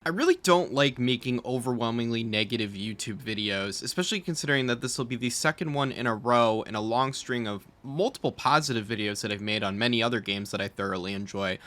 I really don't like making overwhelmingly negative YouTube videos, especially considering that this will be the second one in a row in a long string of multiple positive videos that I've made on many other games that I thoroughly enjoy.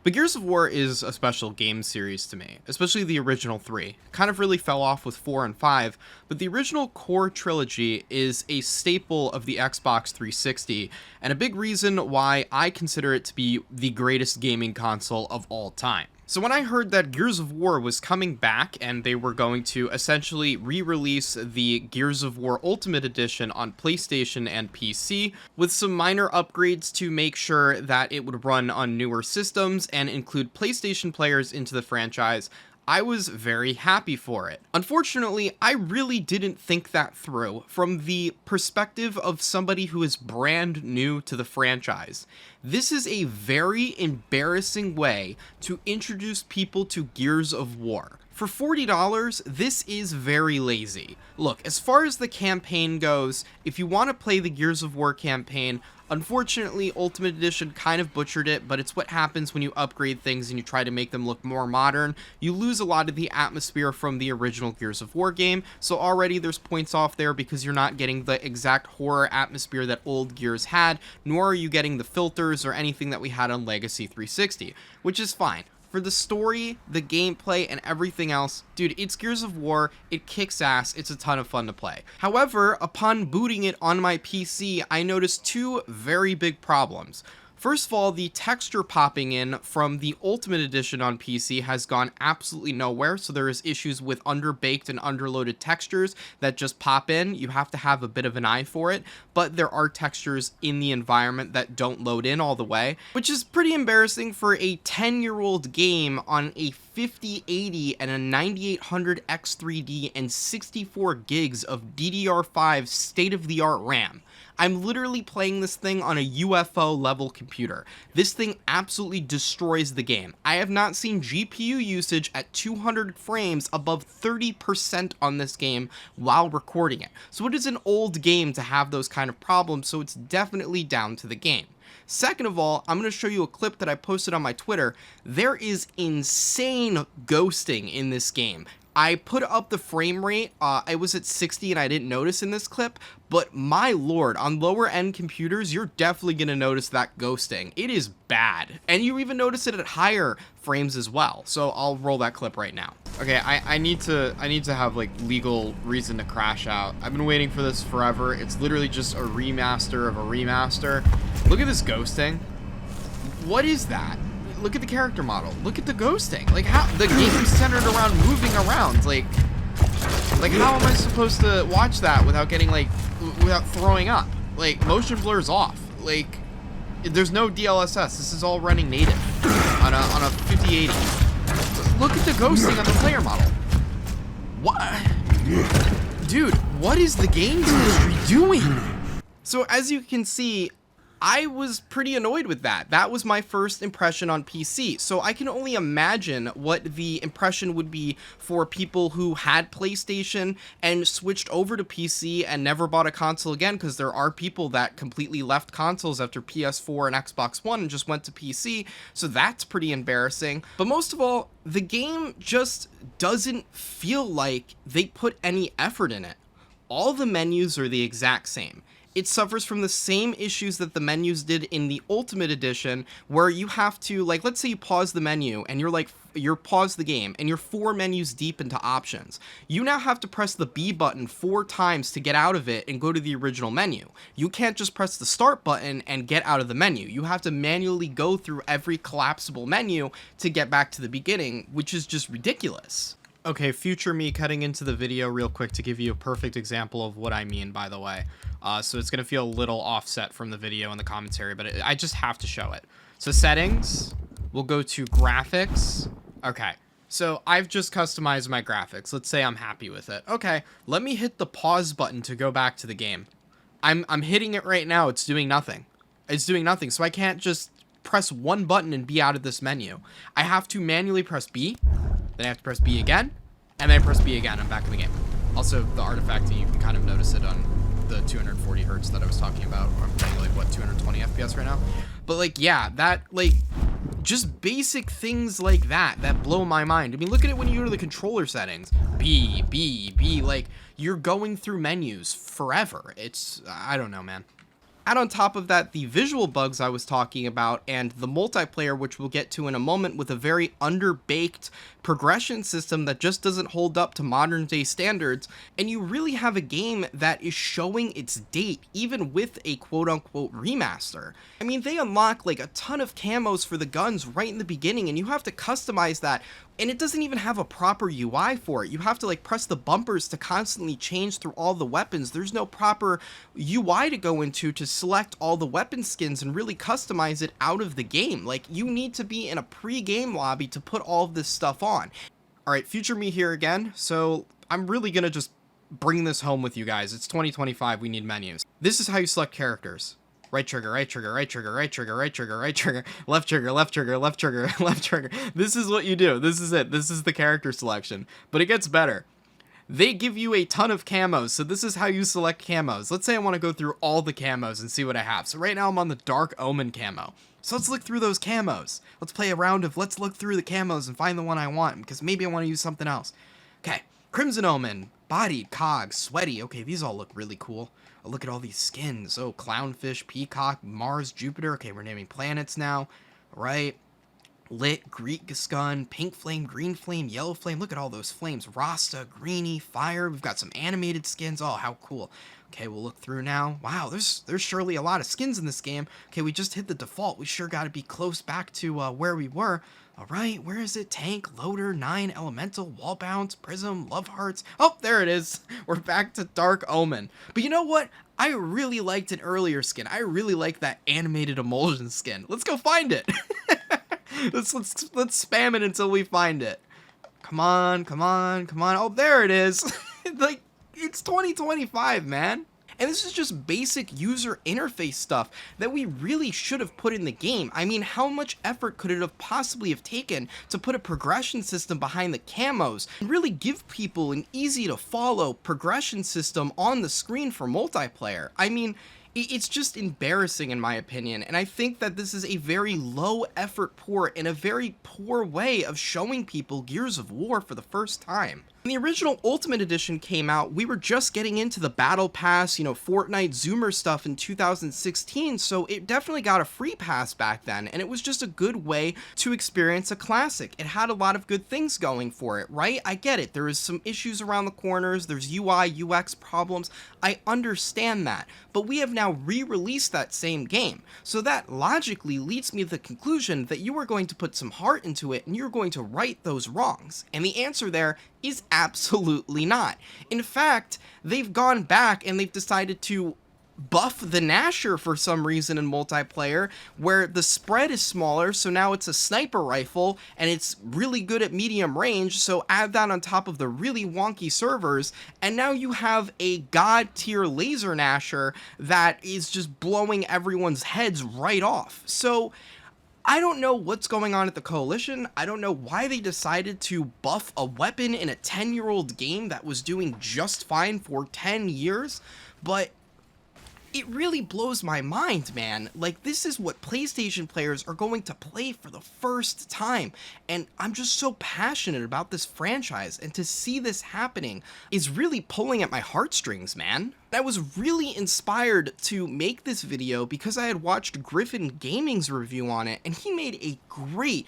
But Gears of War is a special game series to me, especially the original three. Kind of really fell off with 4 and 5, but the original core trilogy is a staple of the Xbox 360, and a big reason why I consider it to be the greatest gaming console of all time. So when I heard that Gears of War was coming back and they were going to essentially re-release the Gears of War Ultimate Edition on PlayStation and PC with some minor upgrades to make sure that it would run on newer systems and include PlayStation players into the franchise, I was very happy for it. Unfortunately, I really didn't think that through from the perspective of somebody who is brand new to the franchise. This is a very embarrassing way to introduce people to Gears of War. For $40, this is very lazy. Look, as far as the campaign goes, if you want to play the Gears of War campaign, unfortunately, Ultimate Edition kind of butchered it, but it's what happens when you upgrade things and you try to make them look more modern. You lose a lot of the atmosphere from the original Gears of War game, so already there's points off there because you're not getting the exact horror atmosphere that old Gears had, nor are you getting the filters or anything that we had on Legacy 360, which is fine. For the story, the gameplay, and everything else, dude, it's Gears of War, it kicks ass, it's a ton of fun to play. However, upon booting it on my PC, I noticed two very big problems. First of all, the texture popping in from the Ultimate Edition on PC has gone absolutely nowhere, so there is issues with underbaked and underloaded textures that just pop in. You have to have a bit of an eye for it, but there are textures in the environment that don't load in all the way, which is pretty embarrassing for a 10-year-old game on a 5080 and a 9800 X3D and 64 gigs of DDR5 state-of-the-art RAM. I'm literally playing this thing on a UFO level computer. This thing absolutely destroys the game. I have not seen GPU usage at 200 frames above 30% on this game while recording it. So it is an old game to have those kind of problems, so it's definitely down to the game. Second of all, I'm going to show you a clip that I posted on my Twitter. There is insane ghosting in this game. I put up the frame rate, I was at 60 and I didn't notice in this clip, but my lord, on lower end computers, you're definitely going to notice that ghosting. It is bad. And you even notice it at higher frames as well. So I'll roll that clip right now. Okay, I need to have like legal reason to crash out. I've been waiting for this forever. It's literally just a remaster of a remaster. Look at this ghosting. What is that? Look at the character model. Look at the ghosting. Like, how the game's centered around moving around. Like how am I supposed to watch that without getting without throwing up? Like, motion blur's off. Like, there's no DLSS. This is all running native on a 5080. Look at the ghosting on the player model. What? Dude, what is the games industry doing? So as you can see, I was pretty annoyed with that. That was my first impression on PC. So I can only imagine what the impression would be for people who had PlayStation and switched over to PC and never bought a console again, because there are people that completely left consoles after PS4 and Xbox One and just went to PC. So that's pretty embarrassing. But most of all, the game just doesn't feel like they put any effort in it. All the menus are the exact same. It suffers from the same issues that the menus did in the Ultimate Edition, where you have to, like, let's say you pause the menu and you're pause the game and you're 4 menus deep into options. You now have to press the B button 4 times to get out of it and go to the original menu. You can't just press the start button and get out of the menu. You have to manually go through every collapsible menu to get back to the beginning, which is just ridiculous. Okay, future me cutting into the video real quick to give you a perfect example of what I mean, by the way. So it's going to feel a little offset from the video and the commentary, but I just have to show it. So settings, we'll go to graphics. Okay, so I've just customized my graphics. Let's say I'm happy with it. Okay, let me hit the pause button to go back to the game. I'm hitting it right now. It's doing nothing. It's doing nothing. So I can't just press one button and be out of this menu. I have to manually press B. Then I have to press B again, and then I press B again. I'm back in the game. Also, the artifacting, you can kind of notice it on the 240 hertz that I was talking about. I'm playing 220 FPS right now. But yeah, that Just basic things like that blow my mind. I mean, look at it when you go to the controller settings. B, B, B, like, you're going through menus forever. It's, I don't know, man. Add on top of that the visual bugs I was talking about and the multiplayer, which we'll get to in a moment, with a very underbaked progression system that just doesn't hold up to modern day standards, and you really have a game that is showing its date even with a quote-unquote remaster. I mean, they unlock like a ton of camos for the guns right in the beginning, and you have to customize that, and it doesn't even have a proper UI for it. You have to like press the bumpers to constantly change through all the weapons. There's no proper UI to go into to select all the weapon skins and really customize it out of the game. Like, you need to be in a pre-game lobby to put all of this stuff on. All right, future me here again. So I'm really gonna just bring this home with you guys. It's 2025, we need menus. This is how you select characters. Right trigger, right trigger, right trigger, right trigger, right trigger, right trigger, left trigger, left trigger, left trigger, left trigger. This is what you do. This is it. This is the character selection. But it gets better. They give you a ton of camos, so this is how you select camos. Let's say I want to go through all the camos and see what I have. So right now I'm on the Dark Omen camo. So let's look through those camos. Let's play a round of let's look through the camos and find the one I want, because maybe I want to use something else. Okay, Crimson Omen, bodied, cog, sweaty. Okay, these all look really cool. Oh, look at all these skins. Oh, Clownfish, Peacock, Mars, Jupiter. Okay, we're naming planets now. All right. Lit, Greek Gun, Pink Flame, Green Flame, Yellow Flame. Look at all those flames. Rasta, Greeny, Fire. We've got some animated skins. Oh, how cool. Okay, we'll look through now. Wow, there's surely a lot of skins in this game. Okay, we just hit the default. We sure got to be close back to where we were. All right, where is it? Tank, Loader, 9, Elemental, Wall Bounce, Prism, Love Hearts. Oh, there it is. We're back to Dark Omen. But you know what? I really liked an earlier skin. I really like that animated emulsion skin. Let's go find it. let's spam it until we find it. Come on, come on, come on. Oh, there it is. Like, it's 2025, man. And this is just basic user interface stuff that we really should have put in the game. I mean, how much effort could it have possibly have taken to put a progression system behind the camos and really give people an easy to follow progression system on the screen for multiplayer? I mean, it's just embarrassing in my opinion, and I think that this is a very low effort port and a very poor way of showing people Gears of War for the first time. When the original Ultimate Edition came out, we were just getting into the Battle Pass, you know, Fortnite Zoomer stuff in 2016, so it definitely got a free pass back then, and it was just a good way to experience a classic. It had a lot of good things going for it, right? I get it. There is some issues around the corners, there's UI, UX problems. I understand that, but we have now re-released that same game, so that logically leads me to the conclusion that you are going to put some heart into it and you're going to right those wrongs, and the answer there is absolutely not. In fact, they've gone back and they've decided to buff the Gnasher for some reason in multiplayer, where the spread is smaller, so now it's a sniper rifle and it's really good at medium range, so add that on top of the really wonky servers and now you have a god tier laser Gnasher that is just blowing everyone's heads right off. So I don't know what's going on at the Coalition. I don't know why they decided to buff a weapon in a 10-year-old game that was doing just fine for 10 years, but it really blows my mind, man. Like, this is what PlayStation players are going to play for the first time, and I'm just so passionate about this franchise, and to see this happening is really pulling at my heartstrings, man. I was really inspired to make this video because I had watched Griffin Gaming's review on it, and he made a great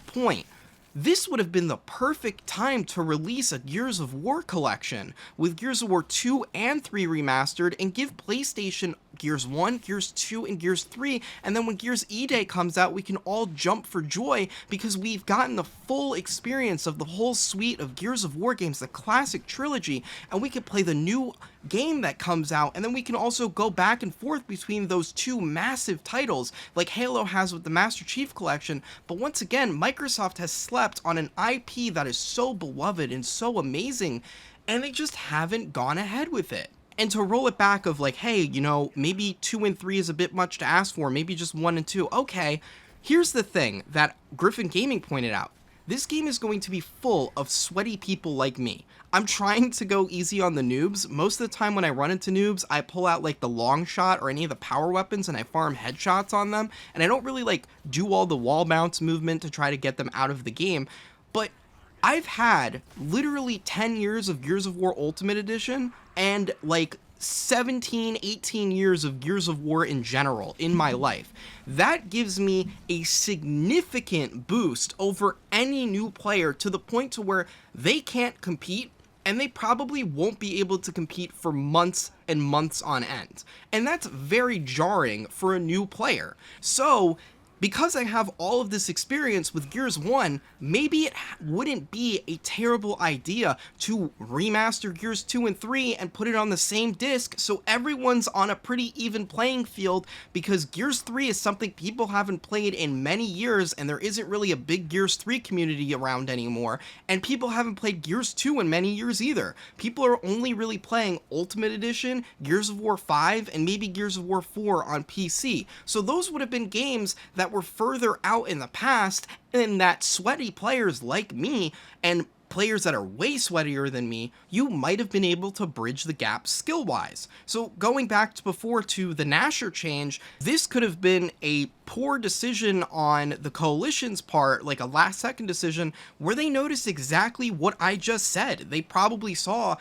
point. This would have been the perfect time to release a Gears of War collection, with Gears of War 2 and 3 remastered, and give PlayStation Gears 1, Gears 2, and Gears 3, and then when Gears E-Day comes out, we can all jump for joy because we've gotten the full experience of the whole suite of Gears of War games, the classic trilogy, and we can play the new game that comes out, and then we can also go back and forth between those two massive titles, like Halo has with the Master Chief Collection. But once again, Microsoft has slept on an IP that is so beloved and so amazing, and they just haven't gone ahead with it. And to roll it back of like, hey, you know, maybe 2 and 3 is a bit much to ask for, maybe just 1 and 2. Okay, here's the thing that Griffin Gaming pointed out. this game is going to be full of sweaty people like me. I'm trying to go easy on the noobs. Most of the time when I run into noobs, I pull out like the long shot or any of the power weapons and I farm headshots on them, and I don't really like do all the wall bounce movement to try to get them out of the game. But I've had literally 10 years of Gears of War Ultimate Edition and like 17, 18 years of Gears of War in general in my life. That gives me a significant boost over any new player, to the point to where they can't compete, and they probably won't be able to compete for months and months on end. And that's very jarring for a new player. So because I have all of this experience with Gears 1, maybe it wouldn't be a terrible idea to remaster Gears 2 and 3 and put it on the same disc so everyone's on a pretty even playing field, because Gears 3 is something people haven't played in many years, and there isn't really a big Gears 3 community around anymore, and people haven't played Gears 2 in many years either. People are only really playing Ultimate Edition, Gears of War 5, and maybe Gears of War 4 on PC. So those would have been games that were further out in the past, and that sweaty players like me and players that are way sweatier than me, you might have been able to bridge the gap skill-wise. So going back to before to the Nasher change, this could have been a poor decision on the Coalition's part, like a last-second decision, where they noticed exactly what I just said. They probably saw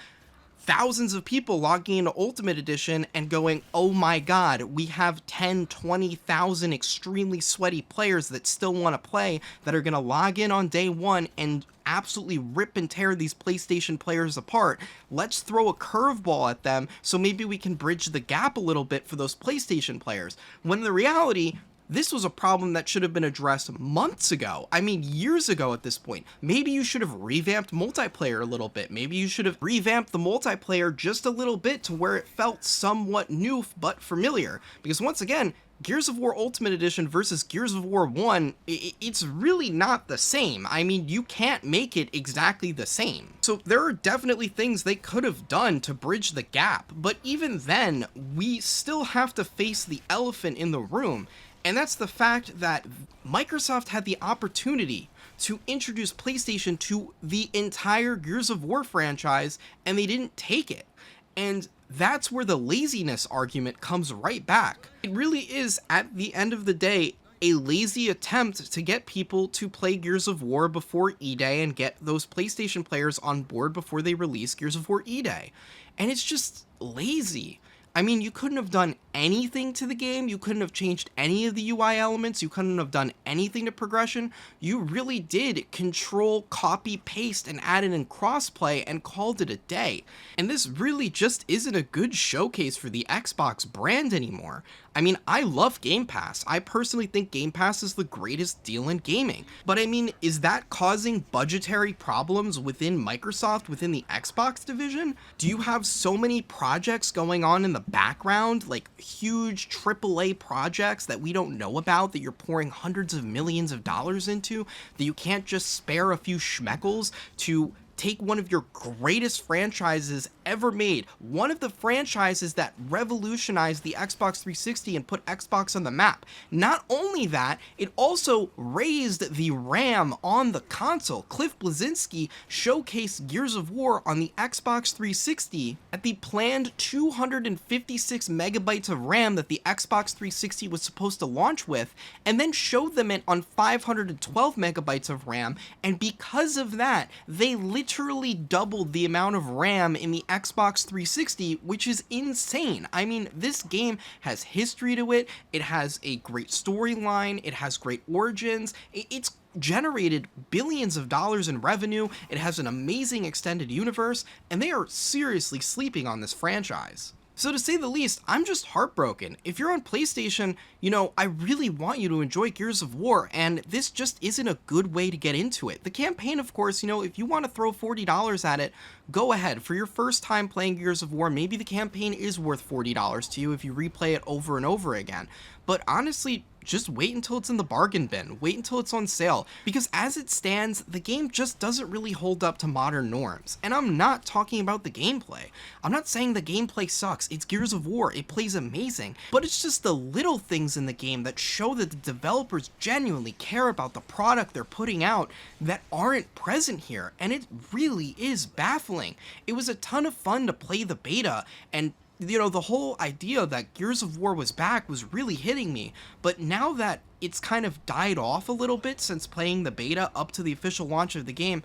thousands of people logging into Ultimate Edition and going, oh my god, we have 10, 20,000 extremely sweaty players that still want to play, that are going to log in on day one and absolutely rip and tear these PlayStation players apart. Let's throw a curveball at them so maybe we can bridge the gap a little bit for those PlayStation players. When in the reality, this was a problem that should have been addressed months ago. I mean, years ago at this point. Maybe you should have revamped multiplayer a little bit. Maybe you should have revamped the multiplayer just a little bit to where it felt somewhat new but familiar. Because once again, Gears of War Ultimate Edition versus Gears of War 1, it's really not the same. I mean, you can't make it exactly the same. So there are definitely things they could have done to bridge the gap, but even then, we still have to face the elephant in the room. And that's the fact that Microsoft had the opportunity to introduce PlayStation to the entire Gears of War franchise, and they didn't take it. And that's where the laziness argument comes right back. It really is, at the end of the day, a lazy attempt to get people to play Gears of War before E-Day and get those PlayStation players on board before they release Gears of War E-Day. And it's just lazy. I mean, you couldn't have done anything to the game, you couldn't have changed any of the UI elements, you couldn't have done anything to progression. You really did control, copy, paste, and add it in crossplay and called it a day. And this really just isn't a good showcase for the Xbox brand anymore. I mean, I love Game Pass. I personally think Game Pass is the greatest deal in gaming. But I mean, is that causing budgetary problems within Microsoft, within the Xbox division? Do you have so many projects going on in the background, like huge AAA projects that we don't know about, that you're pouring hundreds of millions of dollars into, that you can't just spare a few schmeckles to take one of your greatest franchises ever made, one of the franchises that revolutionized the Xbox 360 and put Xbox on the map. Not only that, it also raised the RAM on the console. Cliff Bleszinski showcased Gears of War on the Xbox 360 at the planned 256 megabytes of RAM that the Xbox 360 was supposed to launch with, and then showed them it on 512 megabytes of RAM, and because of that, they literally doubled the amount of RAM in the Xbox 360, which is insane. I mean, this game has history to it, it has a great storyline, it has great origins, it's generated billions of dollars in revenue, it has an amazing extended universe, and they are seriously sleeping on this franchise. So to say the least, I'm just heartbroken. If you're on PlayStation, you know, I really want you to enjoy Gears of War, and this just isn't a good way to get into it. The campaign, of course, you know, if you want to throw $40 at it, go ahead. For your first time playing Gears of War, maybe the campaign is worth $40 to you if you replay it over and over again. But honestly, just wait until it's in the bargain bin, wait until it's on sale, because as it stands, the game just doesn't really hold up to modern norms. And I'm not talking about the gameplay. I'm not saying the gameplay sucks. It's Gears of War. It plays amazing, but it's just the little things in the game that show that the developers genuinely care about the product they're putting out that aren't present here, and it really is baffling. It was a ton of fun to play the beta, and the whole idea that Gears of War was back was really hitting me, but now that it's kind of died off a little bit since playing the beta up to the official launch of the game,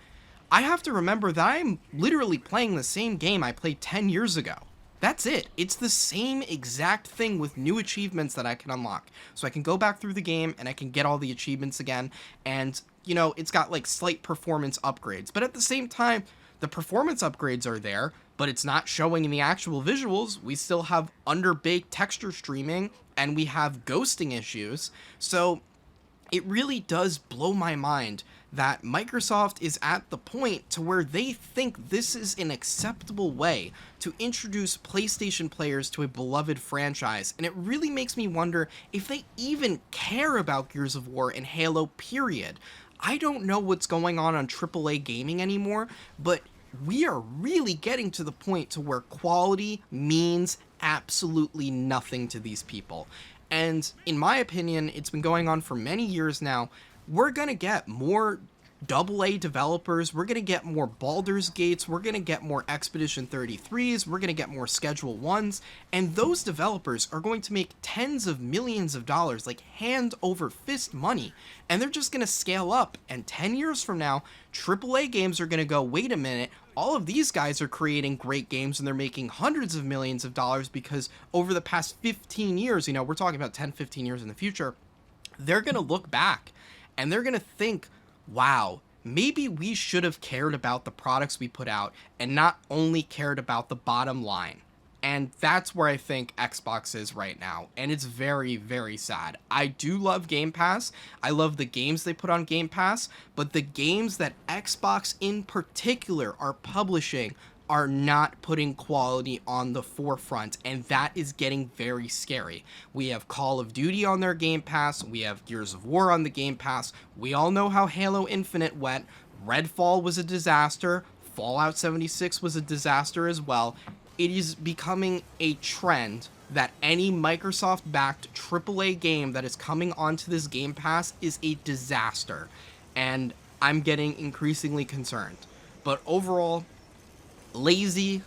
I have to remember that I'm literally playing the same game I played 10 years ago. That's it. It's the same exact thing with new achievements that I can unlock. So I can go back through the game and I can get all the achievements again, and, it's got like slight performance upgrades, but at the same time, the performance upgrades are there, but it's not showing in the actual visuals. We still have underbaked texture streaming, and we have ghosting issues. So it really does blow my mind that Microsoft is at the point to where they think this is an acceptable way to introduce PlayStation players to a beloved franchise, and it really makes me wonder if they even care about Gears of War and Halo, period. I don't know what's going on AAA gaming anymore, but we are really getting to the point to where quality means absolutely nothing to these people. And in my opinion, it's been going on for many years now. We're going to get more AA developers, we're going to get more Baldur's Gates, we're going to get more Expedition 33s, we're going to get more Schedule 1s, and those developers are going to make tens of millions of dollars, like hand over fist money, and they're just going to scale up, and 10 years from now, AAA games are going to go, wait a minute, all of these guys are creating great games and they're making hundreds of millions of dollars because over the past 15 years, we're talking about 10, 15 years in the future, they're going to look back and they're going to think, wow, maybe we should have cared about the products we put out and not only cared about the bottom line. And that's where I think Xbox is right now. And it's very, very sad. I do love Game Pass. I love the games they put on Game Pass. But the games that Xbox in particular are publishing are not putting quality on the forefront, and that is getting very scary. We have Call of Duty on their Game Pass, we have Gears of War on the Game Pass, we all know how Halo Infinite went, Redfall was a disaster, Fallout 76 was a disaster as well. It is becoming a trend that any Microsoft-backed AAA game that is coming onto this Game Pass is a disaster, and I'm getting increasingly concerned. But overall, lazy.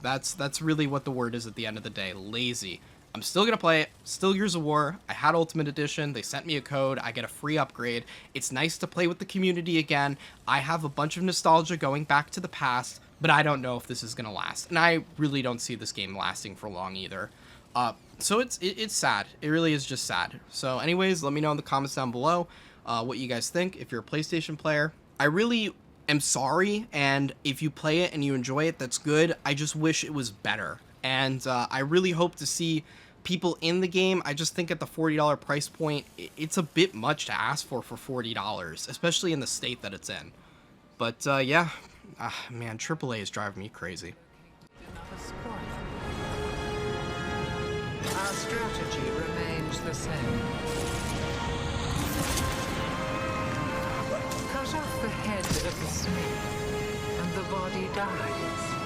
That's really what the word is at the end of the day. Lazy. I'm still gonna play it. Still Gears of War. I had Ultimate Edition. They sent me a code. I get a free upgrade. It's nice to play with the community again. I have a bunch of nostalgia going back to the past, but I don't know if this is gonna last. And I really don't see this game lasting for long either. So it's sad. It really is just sad. So anyways, let me know in the comments down below what you guys think if you're a PlayStation player. I really am sorry, and if you play it and you enjoy it, that's good. I just wish it was better, and I really hope to see people in the game. I just think at the $40 price point, it's a bit much to ask for $40, especially in the state that it's in. But yeah, man, AAA is driving me crazy. Our strategy remains the same. Cut off the head of the smith, and the body dies.